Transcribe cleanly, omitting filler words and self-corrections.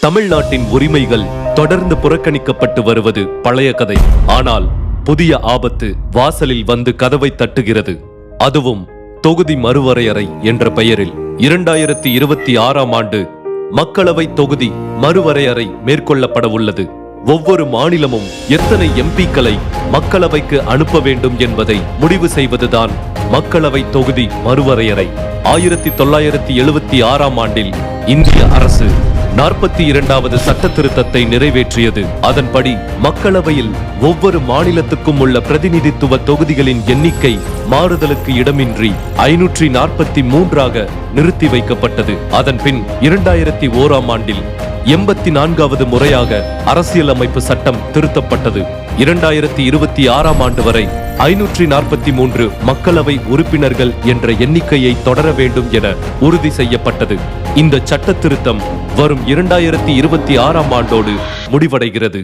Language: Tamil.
தமிழ்நாட்டின் உரிமைகள் தொடர்ந்து புறக்கணிக்கப்பட்டு வருவது பழைய கதை. ஆனால் புதிய ஆபத்து வாசலில் வந்து கதவை தட்டுகிறது. அதுவும் தொகுதி மறுவரையறை என்ற பெயரில் 2026ஆம் ஆண்டு மக்களவை தொகுதி மறுவரையறை மேற்கொள்ளப்பட உள்ளது. ஒவ்வொரு மாநிலமும் எத்தனை எம்பிக்களை மக்களவைக்கு அனுப்ப வேண்டும் என்பதை முடிவு செய்வதுதான் மக்களவை தொகுதி மறுவரையறை. 1976ஆம் ஆண்டில் இந்திய அரசு 42வது சட்ட திருத்தத்தை நிறைவேற்றியது. அதன்படி மக்களவையில் ஒவ்வொரு மாநிலத்துக்கும் உள்ள பிரதிநிதித்துவ தொகுதிகளின் எண்ணிக்கை மாறுதலுக்கு இடமின்றி 543ஆக நிறுத்தி வைக்கப்பட்டது. அதன் பின் 2001ஆம் ஆண்டில் 84வது முறையாக அரசியலமைப்பு சட்டம் திருத்தப்பட்டது. 2026ஆம் ஆண்டு வரை 543 மக்களவை உறுப்பினர்கள் என்ற எண்ணிக்கையை தொடர வேண்டும் என உறுதி செய்யப்பட்டது. இந்த சட்ட திருத்தம் வரும் 2026ஆம் ஆண்டோடு முடிவடைகிறது.